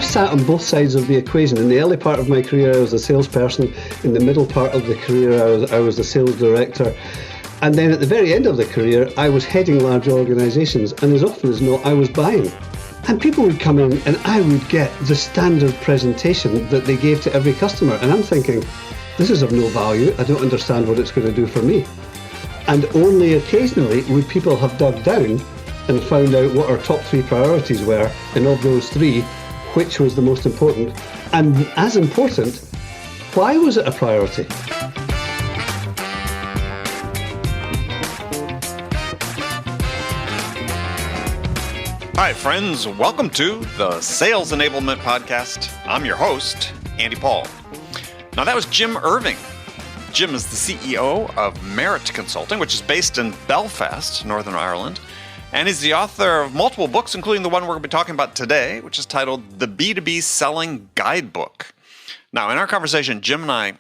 sat on both sides of the equation. In the early part of my career, I was a salesperson. In the middle part of the career, I was the sales director. And then at the very end of the career, I was heading large organizations. And as often as not, I was buying. And people would come in and I would get the standard presentation that they gave to every customer. And I'm thinking, this is of no value. I don't understand what it's going to do for me. And only occasionally would people have dug down and found out what our top 3 priorities were. And of those 3, which was the most important? And as important, why was it a priority? Hi, friends. Welcome to the Sales Enablement Podcast. I'm your host, Andy Paul. Now, that was Jim Irving. Jim is the CEO of Merit Consulting, which is based in Belfast, Northern Ireland. And he's the author of multiple books, including the one we're going to be talking about today, which is titled The B2B Selling Guidebook. Now, in our conversation, Jim and I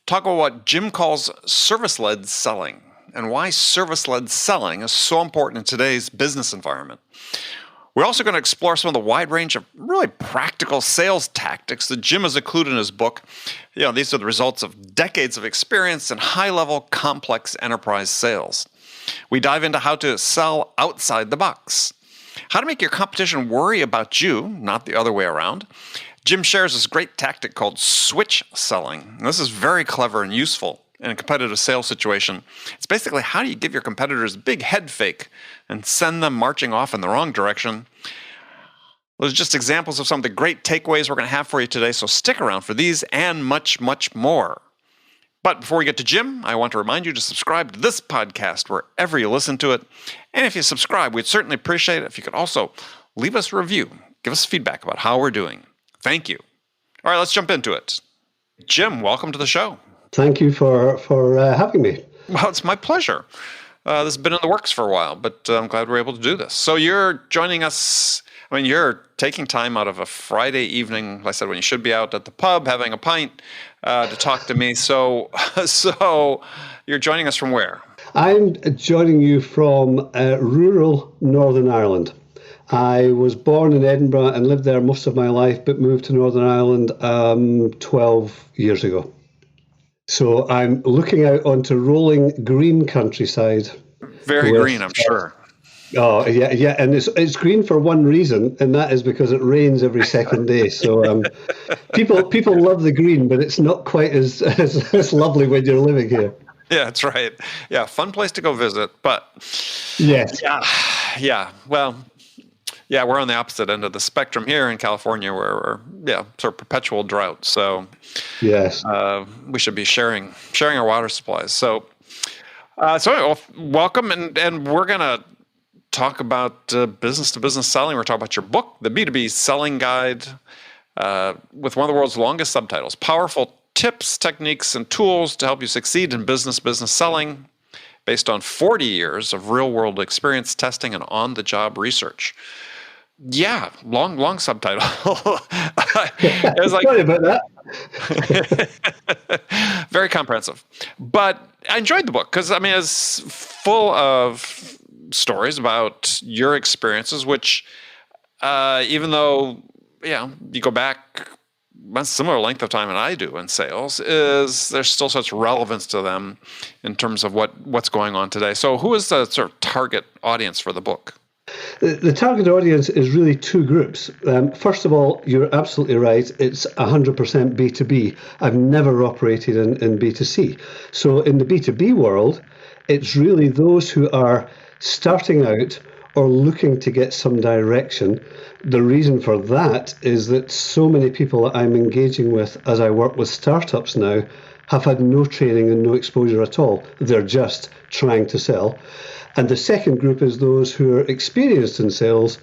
talk about what Jim calls service-led selling and why service-led selling is so important in today's business environment. We're also going to explore some of the wide range of really practical sales tactics that Jim has included in his book. These are the results of decades of experience in high-level, complex enterprise sales. We dive into how to sell outside the box, how to make your competition worry about you, not the other way around. Jim shares this great tactic called switch selling. And this is very clever and useful in a competitive sales situation. It's basically how do you give your competitors a big head fake and send them marching off in the wrong direction. Those are just examples of some of the great takeaways we're going to have for you today, so stick around for these and much, much more. But before we get to Jim, I want to remind you to subscribe to this podcast wherever you listen to it. And if you subscribe, we'd certainly appreciate it if you could also leave us a review, give us feedback about how we're doing. Thank you. All right, let's jump into it. Jim, welcome to the show. Thank you for having me. Well, it's my pleasure. This has been in the works for a while, but I'm glad we're able to do this. So you're joining us. You're taking time out of a Friday evening, like I said, when you should be out at the pub having a pint to talk to me. So you're joining us from where? I'm joining you from rural Northern Ireland. I was born in Edinburgh and lived there most of my life, but moved to Northern Ireland 12 years ago. So I'm looking out onto rolling green countryside. Very green, I'm sure. Oh, yeah, and it's green for one reason, and that is because it rains every second day. So people love the green, but it's not quite as lovely when you're living here. Yeah, that's right. Yeah, fun place to go visit, but yes, yeah. Well, yeah, we're on the opposite end of the spectrum here in California, where we're sort of perpetual drought. So yes, we should be sharing our water supplies. So welcome, and we're gonna talk about business-to-business selling. We're talking about your book, the B2B Selling Guide, with one of the world's longest subtitles, Powerful Tips, Techniques, and Tools to Help You Succeed in Business Selling, based on 40 years of real-world experience, testing, and on-the-job research. Yeah, long subtitle. It was like, sorry about that. Very comprehensive. But I enjoyed the book because, it's full of stories about your experiences, which even though, you go back a similar length of time than I do in sales, there's still such relevance to them in terms of what's going on today. So who is the sort of target audience for the book? The target audience is really 2 groups. First of all, you're absolutely right. It's 100% B2B. I've never operated in B2C. So in the B2B world, it's really those who are starting out or looking to get some direction. The reason for that is that so many people that I'm engaging with as I work with startups now have had no training and no exposure at all. They're just trying to sell. And the second group is those who are experienced in sales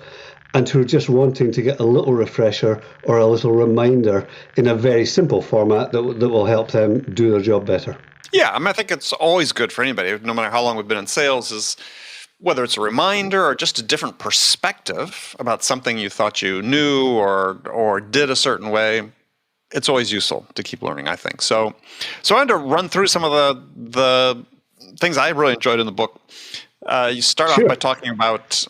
and who are just wanting to get a little refresher or a little reminder in a very simple format that will help them do their job better. Yeah, I think it's always good for anybody, no matter how long we've been in sales, is whether it's a reminder or just a different perspective about something you thought you knew or did a certain way. It's always useful to keep learning, I think. So I wanted to run through some of the things I really enjoyed in the book. You start off by talking about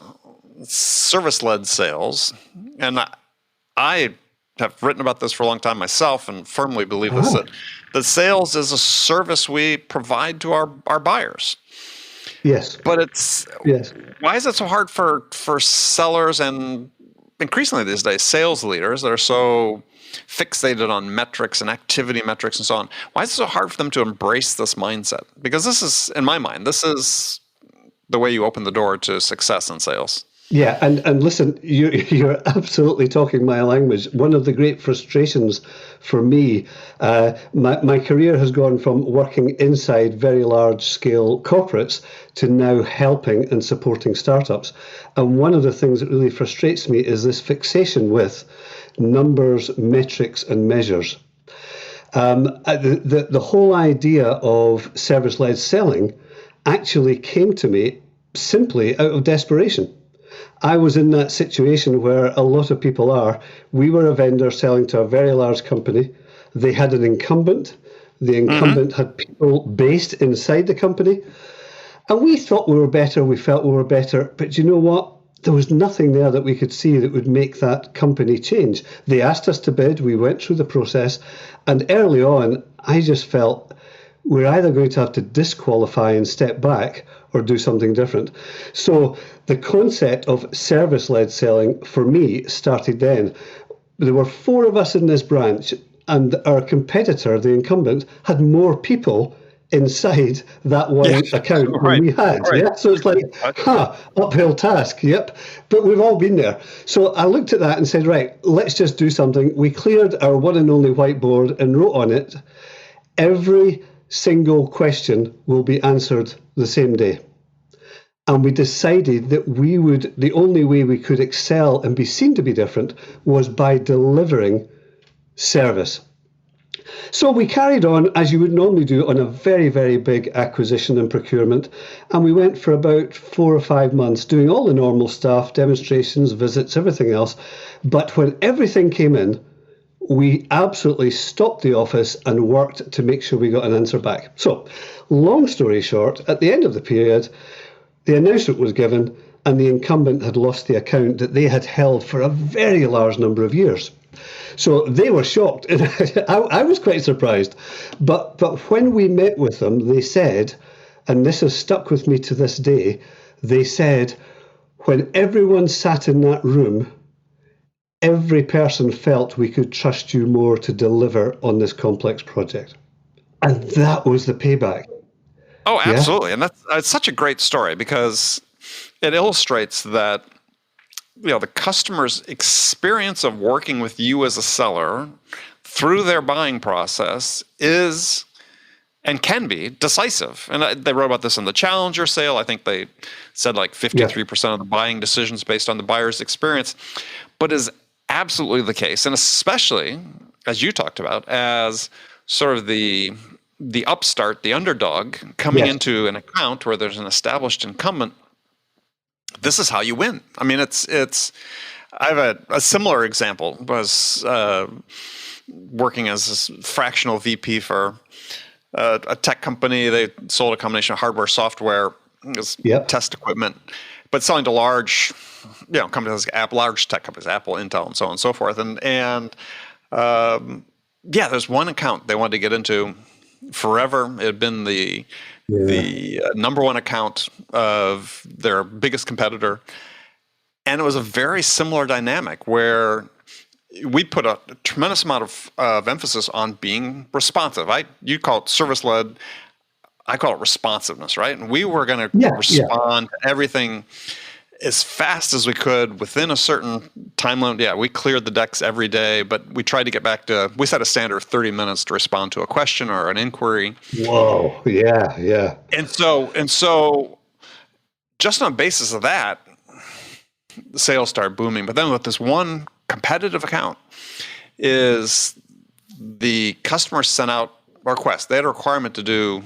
service-led sales, and I have written about this for a long time myself and firmly believe this, that sales is a service we provide to our buyers. Yes. But yes. Why is it so hard for sellers and increasingly these days sales leaders that are so fixated on metrics and activity metrics and so on? Why is it so hard for them to embrace this mindset? Because this is, in my mind, this is the way you open the door to success in sales. Yeah, and listen, you're absolutely talking my language. One of the great frustrations for me, my career has gone from working inside very large-scale corporates to now helping and supporting startups. And one of the things that really frustrates me is this fixation with numbers, metrics, and measures. The whole idea of service-led selling actually came to me simply out of desperation. I was in that situation where a lot of people are. We were a vendor selling to a very large company. They had an incumbent. The incumbent had people based inside the company. And we thought we were better. We felt we were better. But you know what? There was nothing there that we could see that would make that company change. They asked us to bid. We went through the process. And early on, I just felt we're either going to have to disqualify and step back or do something different. So the concept of service-led selling for me started then. There were 4 of us in this branch, and our competitor, the incumbent, had more people inside that one account than we had. Right. Yeah? So it's like, uphill task, yep. But we've all been there. So I looked at that and said, right, let's just do something. We cleared our one and only whiteboard and wrote on it, every single question will be answered the same day. And we decided that the only way we could excel and be seen to be different was by delivering service. So we carried on as you would normally do on a very, very big acquisition and procurement. And we went for about 4 or 5 months doing all the normal stuff, demonstrations, visits, everything else. But when everything came in, we absolutely stopped the office and worked to make sure we got an answer back. So, long story short, at the end of the period, the announcement was given and the incumbent had lost the account that they had held for a very large number of years. So they were shocked. I was quite surprised. But when we met with them, they said, and this has stuck with me to this day, they said, when everyone sat in that room, every person felt we could trust you more to deliver on this complex project. And that was the payback. Oh, absolutely. Yeah? And that's such a great story because it illustrates that the customer's experience of working with you as a seller through their buying process is and can be decisive. And they wrote about this in the Challenger sale. I think they said like 53% of the buying decisions based on the buyer's experience, but is absolutely the case. And especially, as you talked about, as sort of the upstart, the underdog coming into an account where there's an established incumbent, this is how you win. I mean, I have a similar example. I was working as a fractional VP for a tech company. They sold a combination of hardware, software, test equipment, but selling to large, companies like large tech companies, Apple, Intel, and so on and so forth. And there's one account they wanted to get into forever. It had been the number one account of their biggest competitor. And it was a very similar dynamic where we put a tremendous amount of emphasis on being responsive. You call it service-led. I call it responsiveness, right? And we were going to respond to everything as fast as we could within a certain time limit. Yeah, we cleared the decks every day, but we tried to get back to, we set a standard of 30 minutes to respond to a question or an inquiry. Whoa, yeah. And so just on the basis of that, the sales started booming. But then with this one competitive account is the customer sent out a request. They had a requirement to do,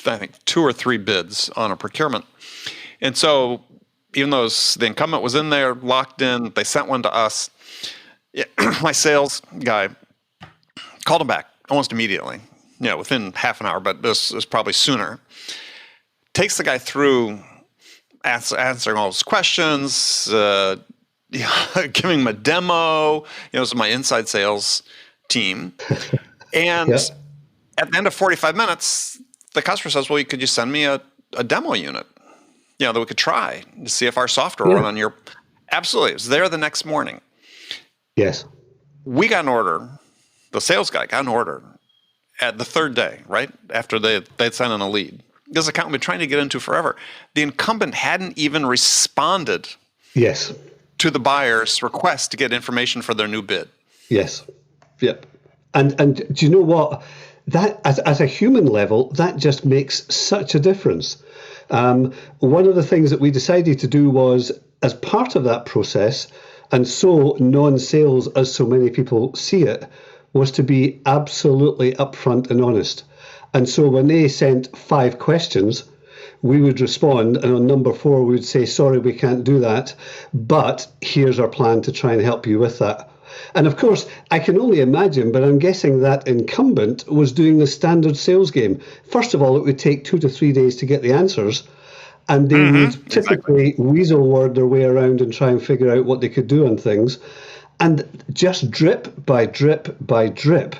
I think, 2 or 3 bids on a procurement. And so even though the incumbent was in there, locked in, they sent one to us. My sales guy called him back almost immediately, within half an hour, but this is probably sooner. Takes the guy through answering all his questions, giving them a demo. It was my inside sales team. And at the end of 45 minutes, the customer says, well, could you send me a demo unit, that we could try to see if our software run on your... Absolutely. It was there the next morning. Yes. We got an order. The sales guy got an order at the third day, right? After they'd sent in a lead. This account we've been trying to get into forever. The incumbent hadn't even responded to the buyer's request to get information for their new bid. Yes. Yep. And do you know what? That as a human level, that just makes such a difference. One of the things that we decided to do was, as part of that process, and so non-sales as so many people see it, was to be absolutely upfront and honest. And so when they sent 5 questions, we would respond, and on number 4, we would say, sorry, we can't do that, but here's our plan to try and help you with that. And of course, I can only imagine, but I'm guessing that incumbent was doing the standard sales game. First of all, it would take 2 to 3 days to get the answers, and they would typically weasel word their way around and try and figure out what they could do on things. And just drip by drip by drip,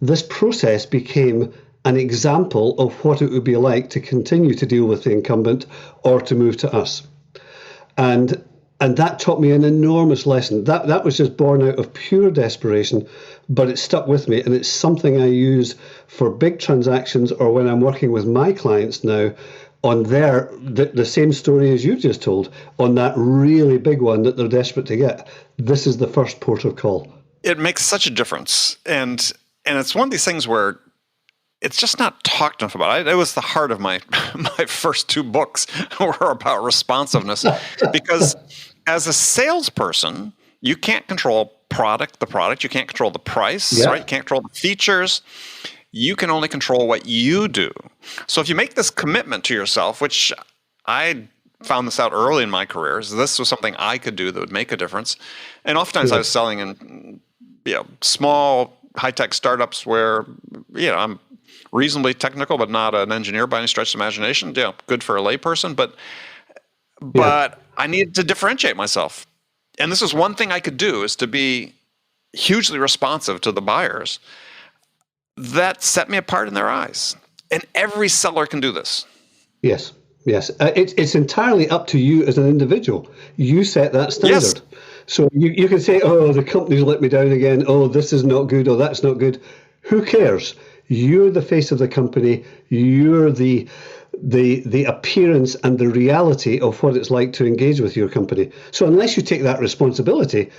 this process became an example of what it would be like to continue to deal with the incumbent or to move to us. And that taught me an enormous lesson. That was just born out of pure desperation, but it stuck with me, and it's something I use for big transactions or when I'm working with my clients now on the same story as you just told, on that really big one that they're desperate to get. This is the first port of call. It makes such a difference. And it's one of these things where it's just not talked enough about. It was the heart of my first 2 books were about responsiveness, because as a salesperson, you can't control the product. You can't control the price, right? You can't control the features. You can only control what you do. So if you make this commitment to yourself, which I found this out early in my career, is this was something I could do that would make a difference. And oftentimes I was selling in small high-tech startups where I'm reasonably technical, but not an engineer by any stretch of the imagination. Good for a layperson, but I needed to differentiate myself. And this is one thing I could do, is to be hugely responsive to the buyers. That set me apart in their eyes. And every seller can do this. Yes. It's entirely up to you as an individual. You set that standard. Yes. So you can say, oh, the company's let me down again. Oh, this is not good. Oh, that's not good. Who cares? You're the face of the company. You're the appearance and the reality of what it's like to engage with your company. So unless you take that responsibility,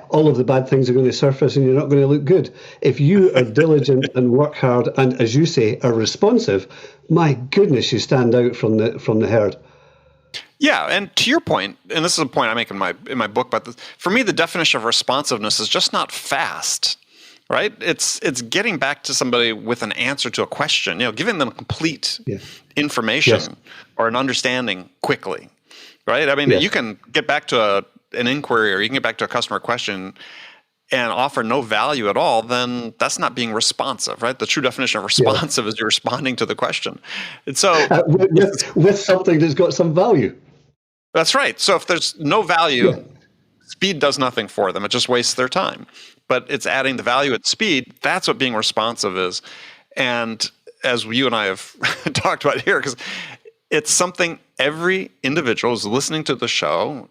all of the bad things are going to surface and you're not going to look good. If you are diligent and work hard and, as you say, are responsive, my goodness, you stand out from the herd. Yeah, and to your point, and this is a point I make in my book, but for me, the definition of responsiveness is just not fast. Right? It's getting back to somebody with an answer to a question, giving them complete information or an understanding quickly. Right? I mean, you can get back to an inquiry, or you can get back to a customer question and offer no value at all, then that's not being responsive, right? The true definition of responsive is you're responding to the question. And so with something that's got some value. That's right. So if there's no value, speed does nothing for them. It just wastes their time. But it's adding the value at speed. That's what being responsive is. And as you and I have talked about here, because it's something every individual who's listening to the show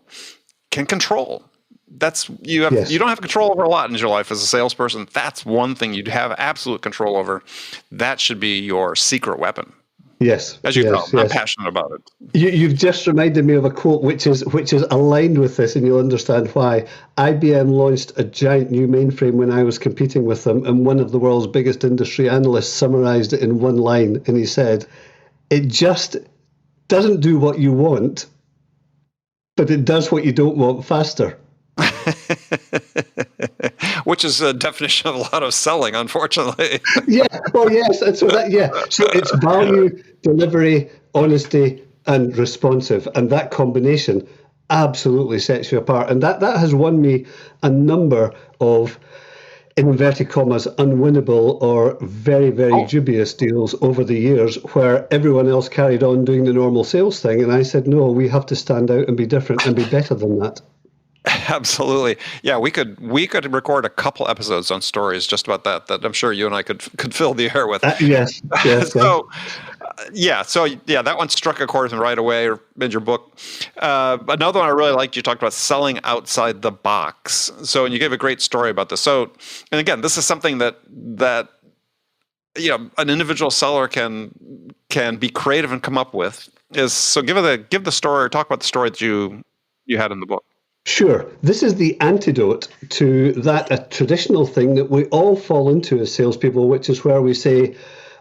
can control. You don't have control over a lot in your life as a salesperson. That's one thing you'd have absolute control over. That should be your secret weapon. Yes. As you know, I'm passionate about it. You've just reminded me of a quote which is aligned with this, and you'll understand why. IBM launched a giant new mainframe when I was competing with them, and one of the world's biggest industry analysts summarized it in one line, and he said, it just doesn't do what you want, but it does what you don't want faster. Which is a definition of a lot of selling, unfortunately. So it's value, delivery, honesty, and responsive. And that combination absolutely sets you apart. And that has won me a number of, in inverted commas, unwinnable or very, very dubious deals over the years where everyone else carried on doing the normal sales thing. And I said, no, we have to stand out and be different and be better than that. Absolutely. Yeah, we could record a couple episodes on stories just about that I'm sure you and I could fill the air with. Yes. So that one struck a chord right away in your book. Another one I really liked, you talked about selling outside the box. So, and you gave a great story about this. So, and again, this is something that an individual seller can be creative and come up with. So give the story, talk about the story that you had in the book. Sure. This is the antidote to a traditional thing that we all fall into as salespeople, which is where we say,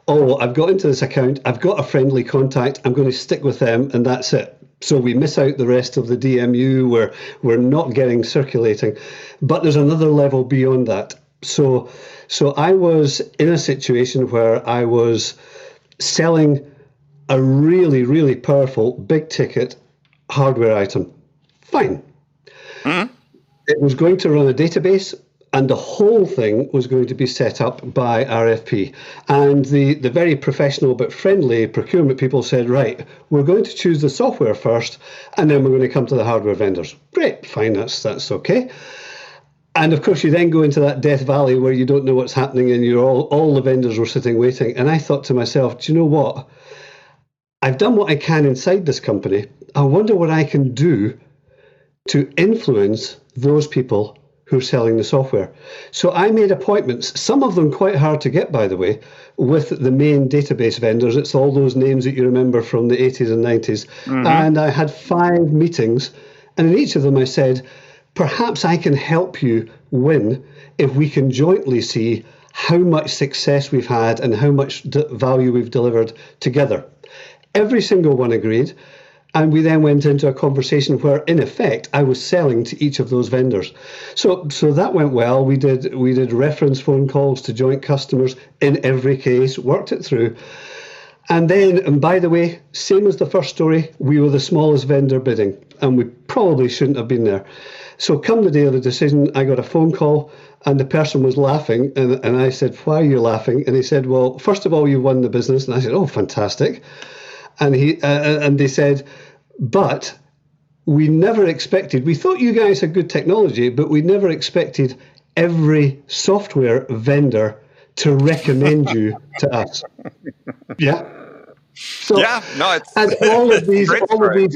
oh, I've got into this account, I've got a friendly contact, I'm going to stick with them, and that's it. So we miss out the rest of the DMU, we're not getting circulating. But there's another level beyond that. So I was in a situation where I was selling a really, really powerful, big ticket hardware item. Fine. Mm-hmm. It was going to run a database, and the whole thing was going to be set up by RFP. And the very professional but friendly procurement people said, right, we're going to choose the software first, and then we're going to come to the hardware vendors. Great, fine, that's okay. And of course, you then go into that death valley where you don't know what's happening, and all the vendors were sitting waiting. And I thought to myself, do you know what? I've done what I can inside this company. I wonder what I can do to influence those people who are selling the software. So I made appointments, some of them quite hard to get, by the way, with the main database vendors. It's all those names that you remember from the 80s and 90s. Mm-hmm. And I had 5 meetings, and in each of them I said, perhaps I can help you win if we can jointly see how much success we've had and how much value we've delivered together. Every single one agreed. And we then went into a conversation where, in effect, I was selling to each of those vendors. So that went well. We did reference phone calls to joint customers in every case, worked it through. And then, and by the way, same as the first story, we were the smallest vendor bidding, and we probably shouldn't have been there. So come the day of the decision, I got a phone call, and the person was laughing, and I said, why are you laughing? And he said, well, first of all, you won the business. And I said, oh, fantastic. And they said, but we never expected, we thought you guys had good technology, but we never expected every software vendor to recommend you to us. Yeah. So as all of these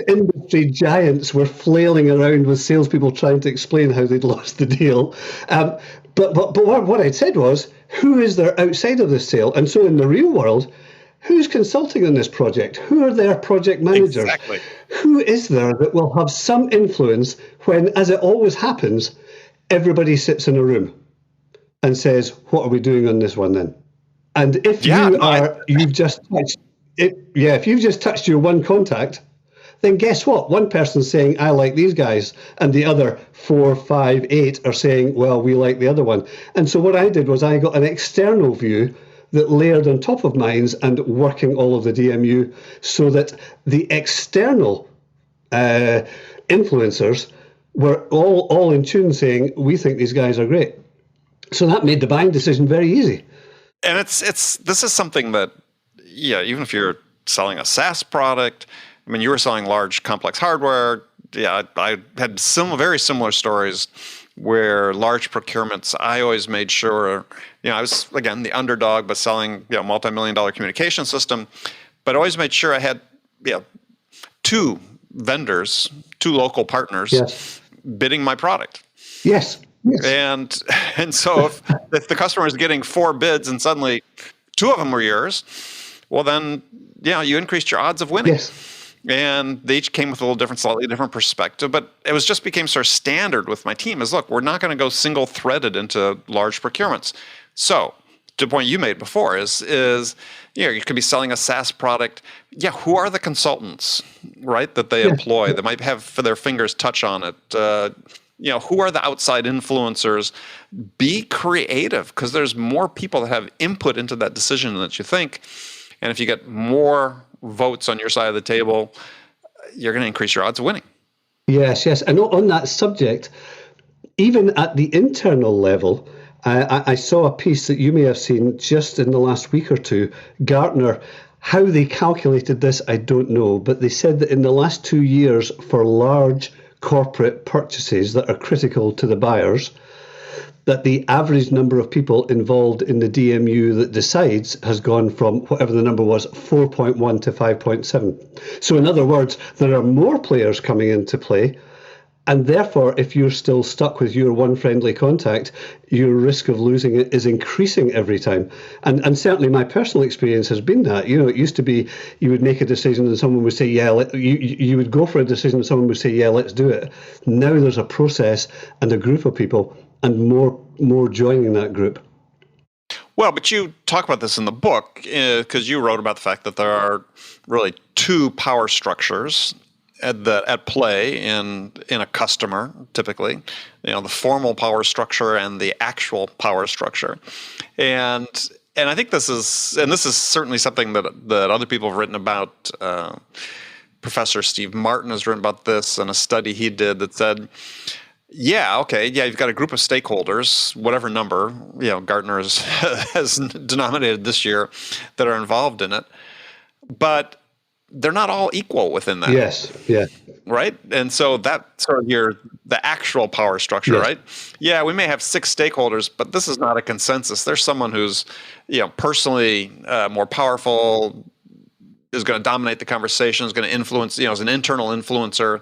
industry giants were flailing around with salespeople trying to explain how they'd lost the deal. But what I said was, who is there outside of this sale? And so in the real world, who's consulting on this project? Who are their project managers? Exactly. Who is there that will have some influence when, as it always happens, everybody sits in a room and says, what are we doing on this one then? And if you've just touched your one contact, then guess what? One person's saying, I like these guys, and the other 4, 5, 8 are saying, well, we like the other one. And so what I did was I got an external view that layered on top of mines and working all of the DMU, so that the external influencers were all in tune saying, we think these guys are great. So that made the buying decision very easy. And this is something that, even if you're selling a SaaS product, I mean, you were selling large, complex hardware. Yeah, I had very similar stories where large procurements, I always made sure, I was, again, the underdog, but selling, multi-million-dollar communication system, but always made sure I had, 2 vendors, 2 local partners bidding my product. Yes. And so if the customer is getting 4 bids and suddenly 2 of them were yours, well then, you increased your odds of winning. Yes. And they each came with a little slightly different perspective, but it became sort of standard with my team is, look, we're not going to go single-threaded into large procurements. So to the point you made before is you could be selling a SaaS product. Yeah, who are the consultants, right, that they employ that might have their fingers touch on it? Who are the outside influencers? Be creative, because there's more people that have input into that decision than you think. And if you get more votes on your side of the table, you're going to increase your odds of winning. Yes. And on that subject, even at the internal level, I saw a piece that you may have seen just in the last week or two, Gartner. How they calculated this, I don't know, but they said that in the last 2 years for large, corporate purchases that are critical to the buyers, that the average number of people involved in the DMU that decides has gone from whatever the number was, 4.1 to 5.7. So in other words, there are more players coming into play. And therefore, if you're still stuck with your one friendly contact, your risk of losing it is increasing every time. And certainly my personal experience has been that. It used to be you would make a decision and someone would say, you would go for a decision and someone would say, yeah, let's do it. Now there's a process and a group of people and more joining that group. Well, but you talk about this in the book because you wrote about the fact that there are really two power structures at play in a customer, typically, the formal power structure and the actual power structure, and I think this is certainly something that other people have written about. Professor Steve Martin has written about this in a study he did that said, you've got a group of stakeholders, whatever number Gartner has denominated this year, that are involved in it, but they're not all equal within that. Yes, yeah. Right? And so that's sort of the actual power structure, yes. Right? Yeah, we may have 6 stakeholders, but this is not a consensus. There's someone who's, personally more powerful, is going to dominate the conversation, is going to influence, as an internal influencer.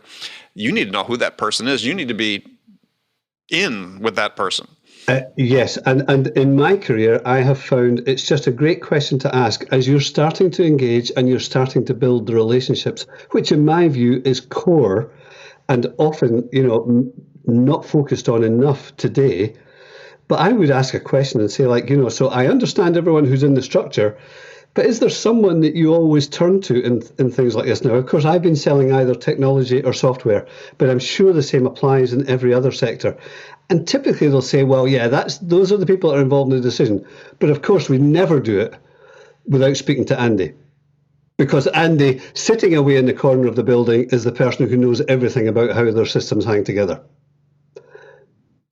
You need to know who that person is. You need to be in with that person. Yes, and in my career, I have found it's just a great question to ask as you're starting to engage and you're starting to build the relationships, which in my view is core and often, not focused on enough today. But I would ask a question and say, so I understand everyone who's in the structure, but is there someone that you always turn to in things like this? Now, of course, I've been selling either technology or software, but I'm sure the same applies in every other sector. And typically they'll say, well, yeah, those are the people that are involved in the decision. But of course, we never do it without speaking to Andy. Because Andy, sitting away in the corner of the building, is the person who knows everything about how their systems hang together.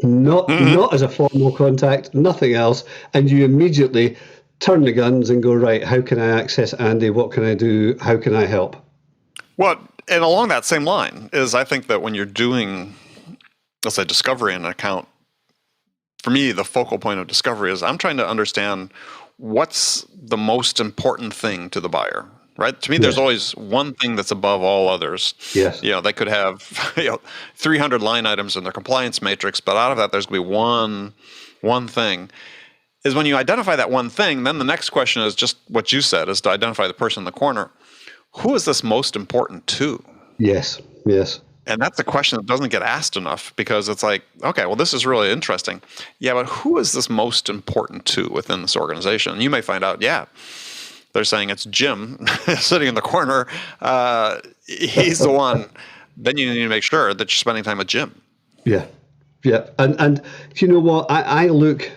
Not as a formal contact, nothing else. And you immediately turn the guns and go, right, how can I access Andy? What can I do? How can I help? Well, and along that same line is I think that when you're doing, let's say, discovery in an account, for me, the focal point of discovery is I'm trying to understand what's the most important thing to the buyer, right? To me, there's always one thing that's above all others. Yes. They could have 300 line items in their compliance matrix, but out of that, there's going to be one thing. Is when you identify that one thing, then the next question is just what you said, is to identify the person in the corner. Who is this most important to? Yes. And that's a question that doesn't get asked enough because it's like, okay, well, this is really interesting. Yeah, but who is this most important to within this organization? And you may find out, they're saying it's Jim sitting in the corner. He's the one. Then you need to make sure that you're spending time with Jim. Yeah. And you know what? I look,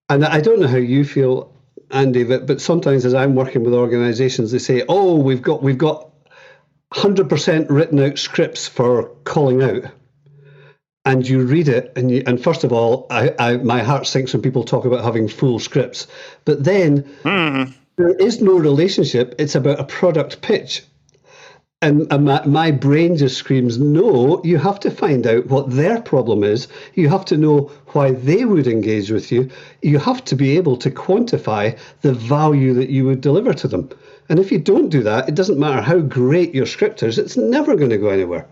and I don't know how you feel, Andy, but sometimes as I'm working with organizations, they say, oh, we've got 100% written out scripts for calling out. And you read it, and first of all, my heart sinks when people talk about having full scripts. But then there is no relationship. It's about a product pitch. And my brain just screams, no, you have to find out what their problem is. You have to know why they would engage with you. You have to be able to quantify the value that you would deliver to them. And if you don't do that, it doesn't matter how great your script is, it's never going to go anywhere.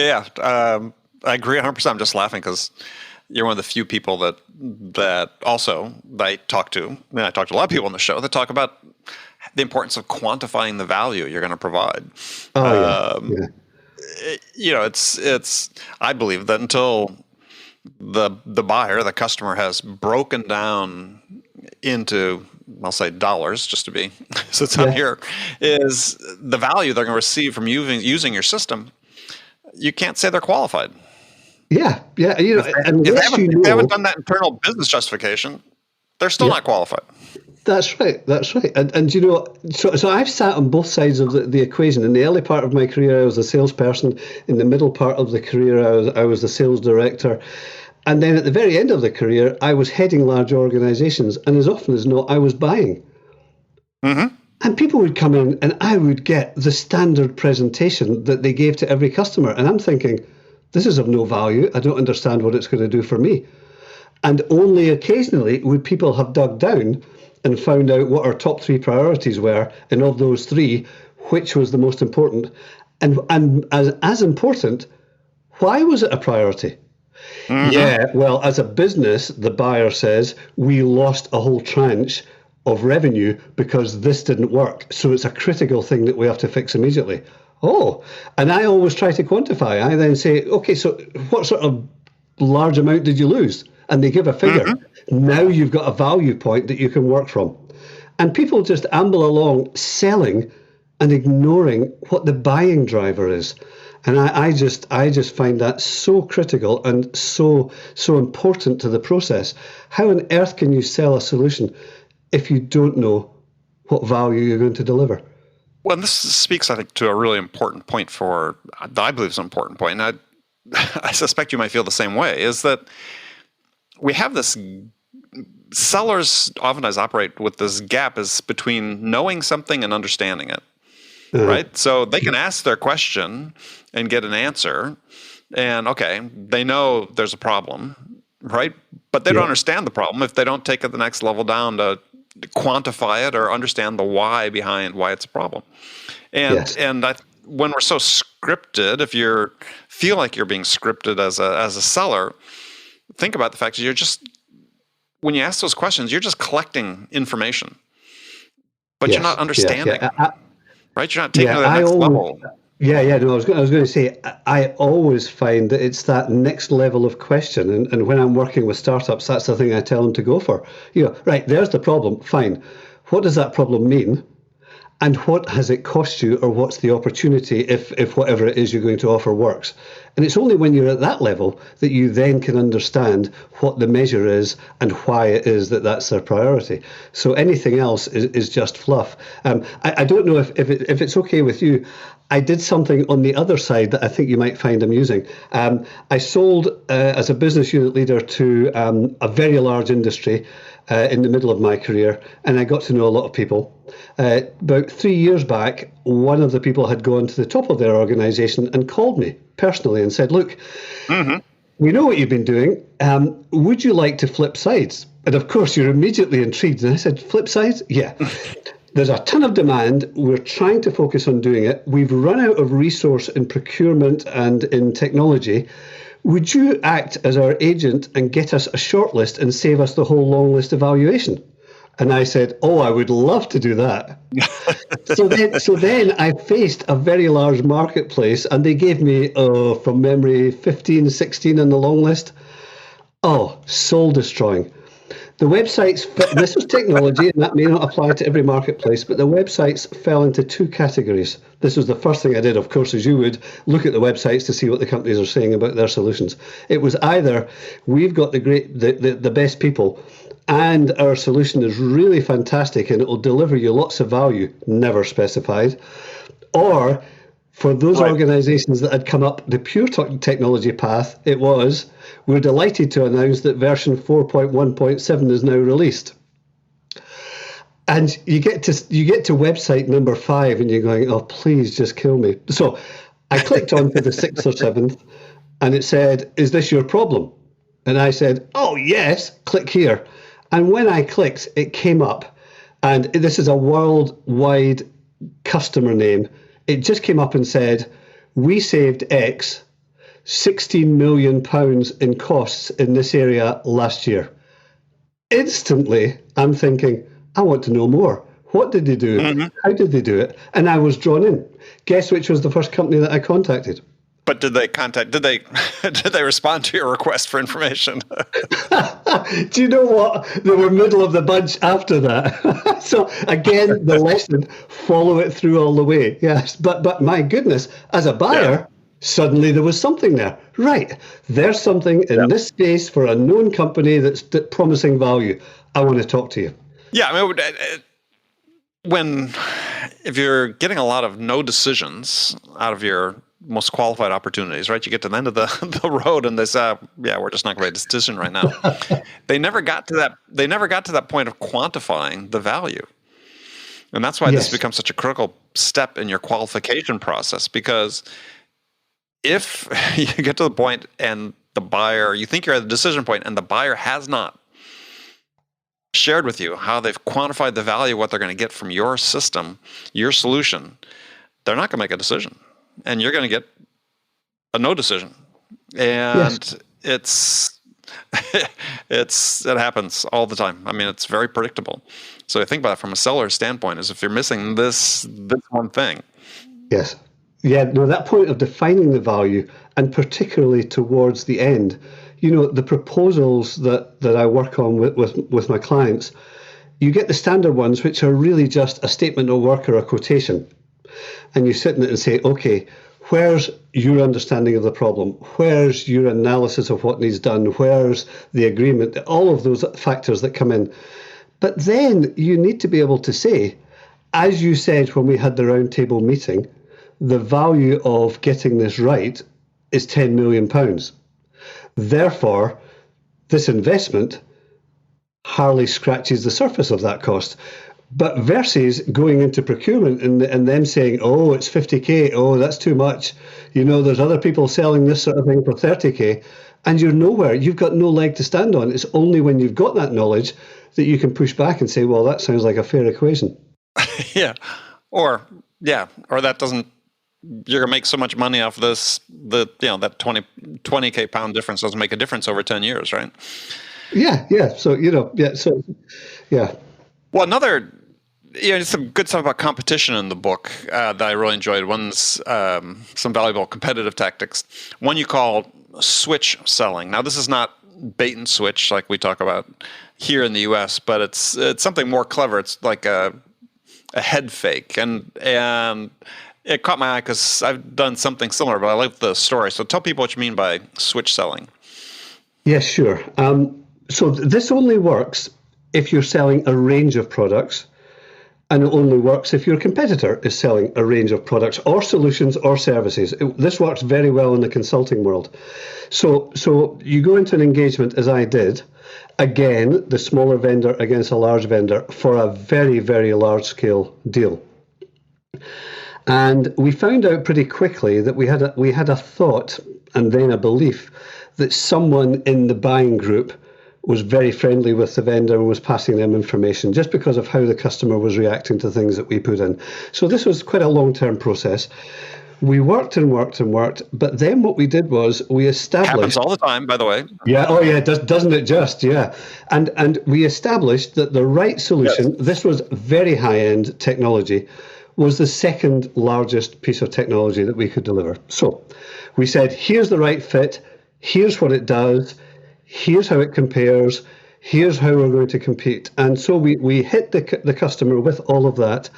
I agree 100%. I'm just laughing because you're one of the few people that also I talk to. And I talk to a lot of people on the show that talk about the importance of quantifying the value you're going to provide. It's. I believe that until the buyer, the customer, has broken down into, I'll say dollars, just to be since I'm here, is the value they're going to receive from using your system. You can't say they're qualified. Yeah. If they haven't done that internal business justification, they're still not qualified. That's right. And so I've sat on both sides of the equation. In the early part of my career, I was a salesperson. In the middle part of the career, I was the sales director. And then at the very end of the career, I was heading large organizations. And as often as not, I was buying. Mm-hmm. And people would come in and I would get the standard presentation that they gave to every customer. And I'm thinking, this is of no value. I don't understand what it's going to do for me. And only occasionally would people have dug down and found out what our top 3 priorities were. And of those 3, which was the most important? And as important, why was it a priority? Mm-hmm. Yeah, well, as a business, the buyer says, we lost a whole tranche of revenue because this didn't work. So it's a critical thing that we have to fix immediately. Oh, and I always try to quantify. I then say, okay, so what sort of large amount did you lose? And they give a figure. Mm-hmm. Now you've got a value point that you can work from. And people just amble along selling and ignoring what the buying driver is. And I just find that so critical and so important to the process. How on earth can you sell a solution if you don't know what value you're going to deliver? Well, this speaks, I think, to a really important point I believe is an important point, and I suspect you might feel the same way, is that we have this, sellers oftentimes operate with this gap is between knowing something and understanding it, right? So they can ask their question and get an answer, and okay, they know there's a problem, right? But they don't understand the problem if they don't take it the next level down to quantify it or understand the why behind why it's a problem. And when we're so scripted, if you feel like you're being scripted as a seller, think about the fact that when you ask those questions, you're just collecting information, but you're not understanding, right? You're not taking it to the next level. No, I was going to say, I always find that it's that next level of question. And when I'm working with startups, that's the thing I tell them to go for. Right, there's the problem. Fine. What does that problem mean? And what has it cost you, or what's the opportunity if whatever it is you're going to offer works? And it's only when you're at that level that you then can understand what the measure is and why it is that that's their priority. So anything else is just fluff. I don't know if it's okay with you. I did something on the other side that I think you might find amusing. I sold as a business unit leader to a very large industry in the middle of my career, and I got to know a lot of people. About 3 years back, one of the people had gone to the top of their organization and called me personally and said, look, we know what you've been doing. Would you like to flip sides? And of course, you're immediately intrigued. And I said, flip sides? Yeah. There's a ton of demand. We're trying to focus on doing it. We've run out of resource in procurement and in technology. Would you act as our agent and get us a shortlist and save us the whole long list evaluation? And I said, oh, I would love to do that. So then I faced a very large marketplace, and they gave me, from memory, 15, 16 on the long list. Oh, soul destroying. The websites, this was technology, and that may not apply to every marketplace, but the websites fell into 2 categories. This was the first thing I did, of course, as you would, look at the websites to see what the companies are saying about their solutions. It was either, we've got the best people, and our solution is really fantastic and it will deliver you lots of value, never specified. Or for those organizations that had come up the pure technology path, it was, we're delighted to announce that version 4.1.7 is now released. And you get to website number 5 and you're going, oh, please just kill me. So I clicked on to the 6th or 7th and it said, is this your problem? And I said, oh, yes, click here. And when I clicked, it came up, and this is a worldwide customer name. It just came up and said, we saved X, £16 million in costs in this area last year. Instantly, I'm thinking, I want to know more. What did they do? How did they do it? And I was drawn in. Guess which was the first company that I contacted? But did they respond to your request for information? Do you know what? They were middle of the bunch after that. So again, the lesson, follow it through all the way. Yes, but my goodness, as a buyer, suddenly there was something there. Right, there's something in this space for a known company that's promising value. I want to talk to you. Yeah, I mean, if you're getting a lot of no decisions out of your most qualified opportunities, right? You get to the end of the road and they say, we're just not going to make a decision right now. They never got to that point of quantifying the value. And that's why Yes. this becomes such a critical step in your qualification process, because if you get to the point and the buyer, you think you're at the decision point and the buyer has not shared with you how they've quantified the value of what they're going to get from your system, your solution, they're not going to make a decision. And you're going to get a no decision. And it happens all the time. I mean, it's very predictable. So think about it from a seller's standpoint, is if you're missing this one thing. Yes. Yeah, no, that point of defining the value, and particularly towards the end, the proposals that I work on with my clients, you get the standard ones, which are really just a statement of work or a quotation. And you sit in it and say, okay, where's your understanding of the problem? Where's your analysis of what needs done? Where's the agreement? All of those factors that come in. But then you need to be able to say, as you said when we had the roundtable meeting, the value of getting this right is £10 million. Therefore, this investment hardly scratches the surface of that cost. But versus going into procurement and them saying, oh, it's 50K, oh, that's too much. There's other people selling this sort of thing for 30K, and you're nowhere. You've got no leg to stand on. It's only when you've got that knowledge that you can push back and say, well, that sounds like a fair equation. Or that doesn't, you're going to make so much money off this, that 20K pound difference doesn't make a difference over 10 years, right? Yeah. So, Well, another, some good stuff about competition in the book that I really enjoyed. One's some valuable competitive tactics. One you call switch selling. Now, this is not bait and switch like we talk about here in the U.S., but it's something more clever. It's like a head fake, and it caught my eye because I've done something similar, but I like the story. So tell people what you mean by switch selling. Yes, sure. So this only works if you're selling a range of products, and it only works if your competitor is selling a range of products or solutions or services. This works very well in the consulting world. So you go into an engagement, as I did, again, the smaller vendor against a large vendor for a very, very large scale deal. And we found out pretty quickly that we had a thought and then a belief that someone in the buying group was very friendly with the vendor and was passing them information just because of how the customer was reacting to things that we put in. So this was quite a long-term process. We worked and worked and worked, but then what we did was we established... Happens all the time, by the way. Yeah, oh yeah, doesn't it just, yeah. And we established that the right solution, yes, this was very high-end technology, was the second largest piece of technology that we could deliver. So we said, here's the right fit, here's what it does, here's how it compares, here's how we're going to compete. And so we hit the customer with all of that,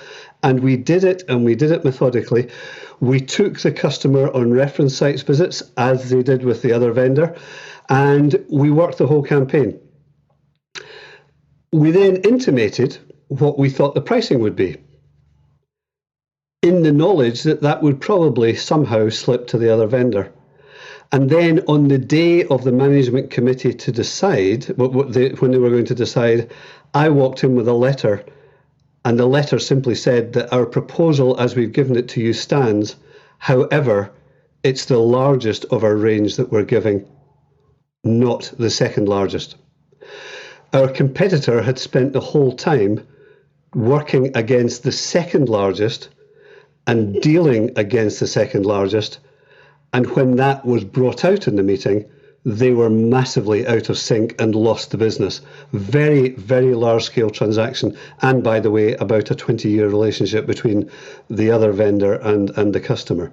and we did it methodically. We took the customer on reference sites visits, as they did with the other vendor, and we worked the whole campaign. We then intimated what we thought the pricing would be, in the knowledge that that would probably somehow slip to the other vendor. And then on the day of the management committee to decide, when they were going to decide, I walked in with a letter, and the letter simply said that our proposal as we've given it to you stands. However, it's the largest of our range that we're giving, not the second largest. Our competitor had spent the whole time working against the second largest and dealing against the second largest. And when that was brought out in the meeting, they were massively out of sync and lost the business. Very, very large scale transaction. And by the way, about a 20-year relationship between the other vendor and the customer.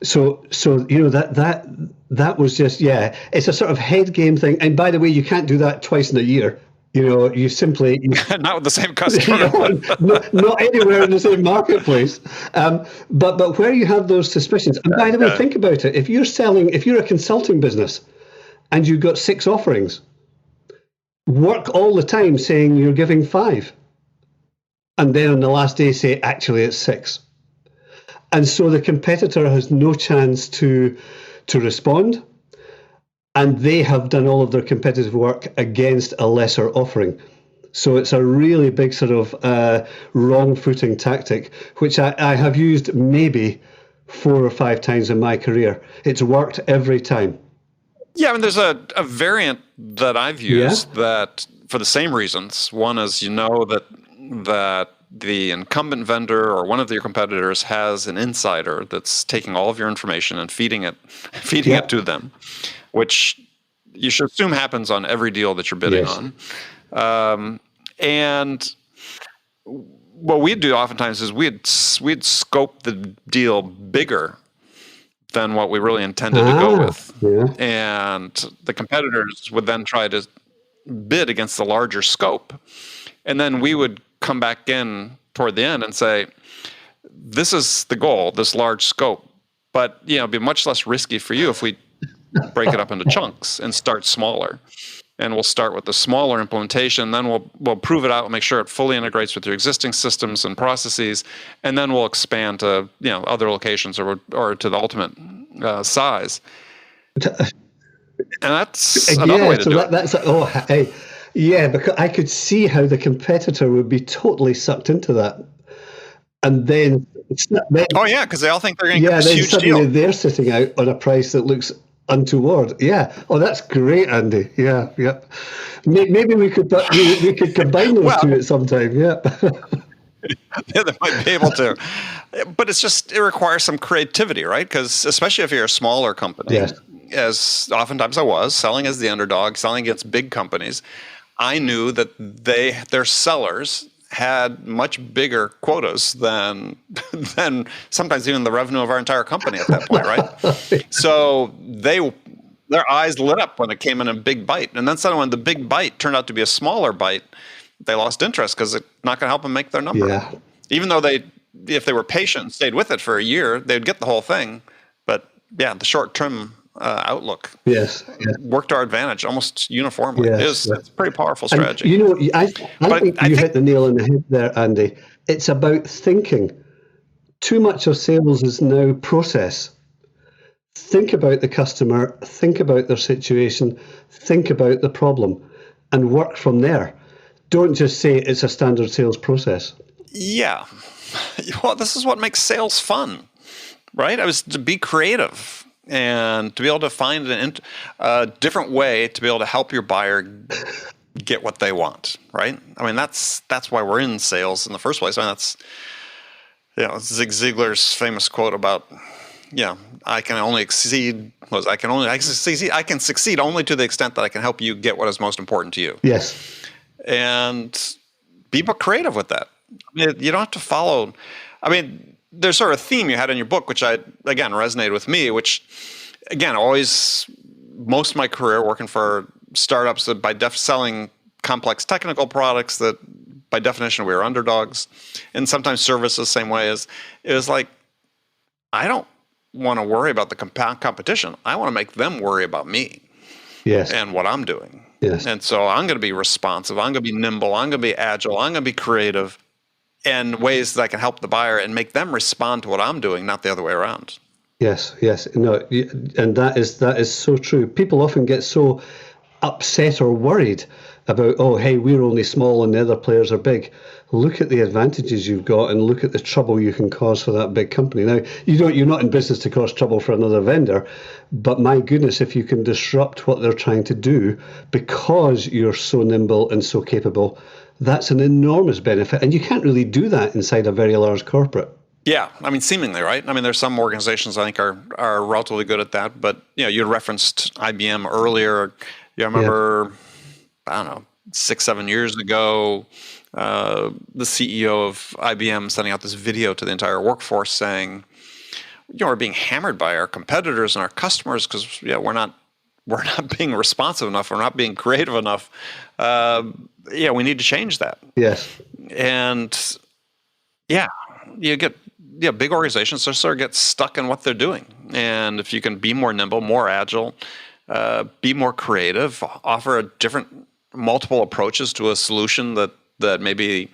So that was just, yeah, it's a sort of head game thing. And by the way, you can't do that twice in a year. You simply... Not with the same customer. not anywhere in the same marketplace. But where you have those suspicions, and by the way, think about it. If you're a consulting business and you've got 6 offerings, work all the time saying you're giving 5. And then on the last day say, actually, it's 6. And so the competitor has no chance to respond. And they have done all of their competitive work against a lesser offering. So it's a really big sort of wrong-footing tactic, which I have used maybe 4 or 5 times in my career. It's worked every time. Yeah, I mean, there's a variant that I've used that for the same reasons. One is that the incumbent vendor or one of your competitors has an insider that's taking all of your information and feeding it to them, which you should assume happens on every deal that you're bidding on. And what we'd do oftentimes is we'd scope the deal bigger than what we really intended to go with. Yeah. And the competitors would then try to bid against the larger scope. And then we would come back in toward the end and say, this is the goal, this large scope. But it'd be much less risky for you if we break it up into chunks and start smaller. And we'll start with the smaller implementation, then we'll prove it out, we'll make sure it fully integrates with your existing systems and processes, and then we'll expand to other locations or to the ultimate size. And that's another way to do it. Because I could see how the competitor would be totally sucked into that. And then because they all think they're going to get this huge suddenly deal. They're sitting out on a price that looks untoward. Yeah. Oh, that's great, Andy. Yeah. Maybe we could combine those two at some time. Yeah. Yeah, they might be able to, but it requires some creativity, right? Because especially if you're a smaller company, as oftentimes I was selling as the underdog, selling against big companies, I knew that their sellers had much bigger quotas than sometimes even the revenue of our entire company at that point, right? So their eyes lit up when it came in a big bite. And then suddenly when the big bite turned out to be a smaller bite, they lost interest because it's not going to help them make their number. Yeah. Even though if they were patient and stayed with it for a year, they'd get the whole thing. But the short-term outlook worked to our advantage almost uniformly. It's a pretty powerful strategy. And, I think you hit the nail on the head there, Andy. It's about thinking. Too much of sales is now process. Think about the customer, think about their situation, think about the problem, and work from there. Don't just say it's a standard sales process. Yeah. Well, this is what makes sales fun, right? I was to be creative and to be able to find a different way to be able to help your buyer get what they want, right? I mean, that's why we're in sales in the first place. I mean, that's Zig Ziglar's famous quote about, I can succeed only to the extent that I can help you get what is most important to you. Yes. And be more creative with that. I mean, you don't have to follow. I mean, there's sort of a theme you had in your book, which again resonated with me, which again, most of my career working for startups that selling complex technical products that by definition we were underdogs, and sometimes services same way as it was like, I don't want to worry about the competition. I want to make them worry about me and what I'm doing. Yes. And so I'm going to be responsive. I'm going to be nimble. I'm going to be agile. I'm going to be creative in ways that I can help the buyer and make them respond to what I'm doing, not the other way around. Yes. No, and that is so true. People often get so upset or worried about, oh, hey, we're only small and the other players are big. Look at the advantages you've got and look at the trouble you can cause for that big company. Now, you're not in business to cause trouble for another vendor, but my goodness, if you can disrupt what they're trying to do because you're so nimble and so capable, that's an enormous benefit. And you can't really do that inside a very large corporate. Yeah, I mean, seemingly, right? I mean, there's some organizations I think are relatively good at that, but you referenced IBM earlier. I remember, I don't know, 6-7 years ago, the CEO of IBM sending out this video to the entire workforce saying, we're being hammered by our competitors and our customers because we're not being responsive enough, we're not being creative enough. We need to change that. Yes. And you get big organizations sort of get stuck in what they're doing. And if you can be more nimble, more agile, be more creative, offer multiple approaches to a solution that maybe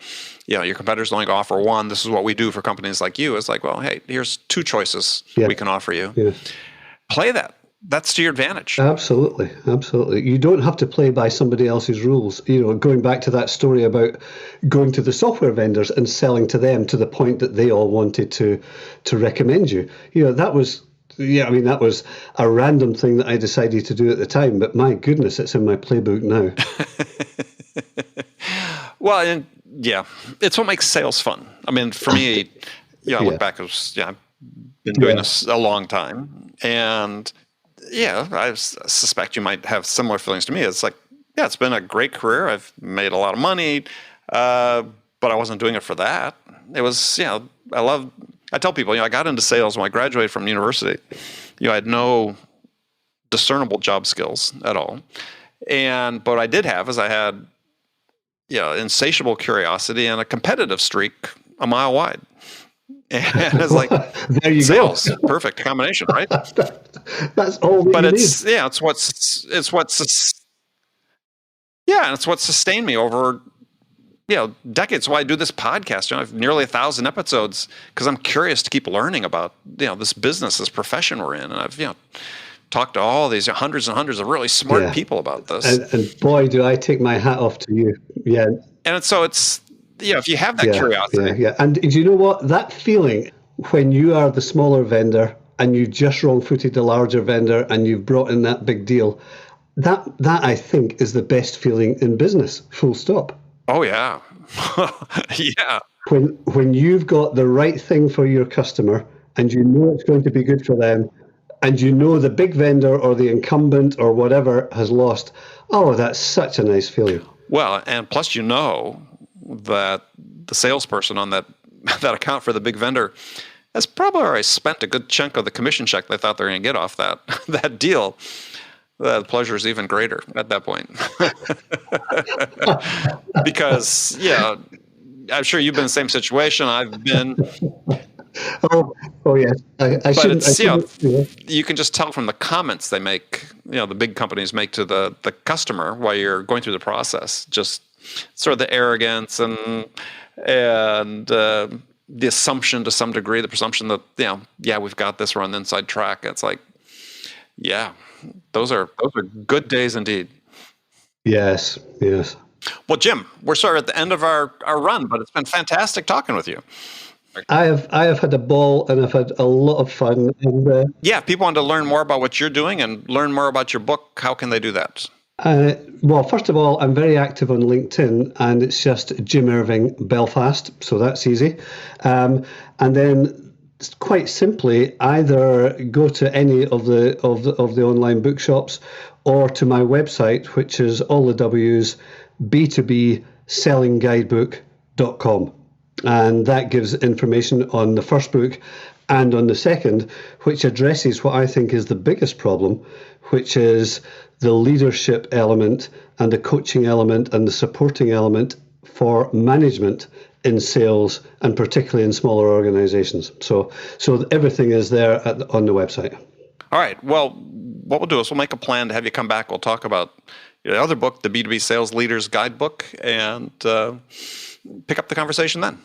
your competitors only offer one. This is what we do for companies like you. It's like, well, hey, here's 2 choices we can offer you. Yes. Play that. that's to your advantage. Absolutely. You don't have to play by somebody else's rules. Going back to that story about going to the software vendors and selling to them to the point that they all wanted to recommend you. That was a random thing that I decided to do at the time, but my goodness, it's in my playbook now. Well, and it's what makes sales fun. I mean, for me, I look back, I've been doing this a long time, and I suspect you might have similar feelings to me. It's like, it's been a great career. I've made a lot of money, but I wasn't doing it for that. It was, I tell people, I got into sales when I graduated from university. I had no discernible job skills at all. But what I did have is I had, insatiable curiosity and a competitive streak a mile wide. And it's like, there you sales, go. Perfect combination, right? That's all. But it's what sustained me over decades. Why I do this podcast. I have nearly 1,000 episodes because I'm curious to keep learning about this business, this profession we're in, and I've talked to all these hundreds and hundreds of really smart people about this. And boy, do I take my hat off to you. Yeah. And so it's if you have that curiosity. And do you know what? That feeling when you are the smaller vendor and you just wrong-footed the larger vendor and you've brought in that big deal, that I think is the best feeling in business. Full stop. Oh yeah. Yeah. When you've got the right thing for your customer and you know it's going to be good for them, and the big vendor or the incumbent or whatever has lost, that's such a nice feeling. Well, and plus that the salesperson on that account for the big vendor has probably already spent a good chunk of the commission check they thought they were going to get off that deal. The pleasure is even greater at that point. Because, I'm sure you've been in the same situation. I've been. Oh yes. You can just tell from the comments they make, the big companies make to the customer while you're going through the process, just sort of the arrogance and the assumption to some degree, the presumption that, we've got this, we're on the inside track. It's like, those are good days indeed. Yes. Well, Jim, we're sort of at the end of our run, but it's been fantastic talking with you. I have had a ball and I've had a lot of fun. And, if people want to learn more about what you're doing and learn more about your book, how can they do that? Well, first of all, I'm very active on LinkedIn, and it's just Jim Irving Belfast, so that's easy. And then, quite simply, either go to any of the online bookshops or to my website, which is all the W's, B2B Selling Guidebook.com. And that gives information on the first book and on the second, which addresses what I think is the biggest problem, which is the leadership element and the coaching element and the supporting element for management in sales, and particularly in smaller organizations. So everything is there on the website. All right. Well, what we'll do is we'll make a plan to have you come back. We'll talk about the other book, the B2B Sales Leaders Guidebook, and pick up the conversation then.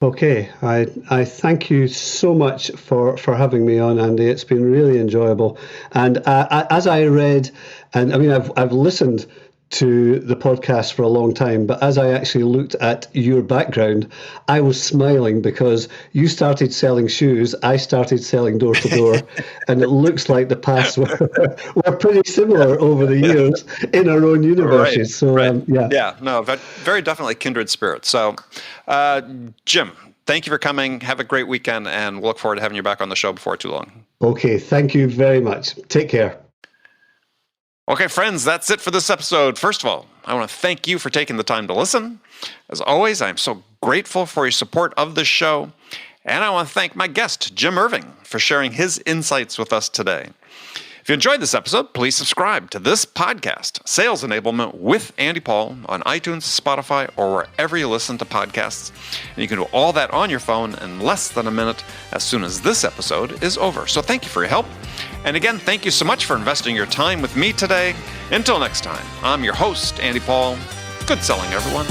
Okay. I thank you so much for having me on, Andy. It's been really enjoyable. And as I read, and I mean, I've listened to the podcast for a long time, but as I actually looked at your background, I was smiling because you started selling shoes, I started selling door to door, and it looks like the paths were pretty similar over the years in our own universes. Very definitely kindred spirits. So, Jim, thank you for coming. Have a great weekend, and we'll look forward to having you back on the show before too long. Okay, thank you very much. Take care. Okay, friends, that's it for this episode. First of all, I want to thank you for taking the time to listen. As always, I'm so grateful for your support of this show. And I want to thank my guest, Jim Irving, for sharing his insights with us today. If you enjoyed this episode, please subscribe to this podcast, Sales Enablement with Andy Paul, on iTunes, Spotify, or wherever you listen to podcasts. And you can do all that on your phone in less than a minute as soon as this episode is over. So thank you for your help. And again, thank you so much for investing your time with me today. Until next time, I'm your host, Andy Paul. Good selling, everyone.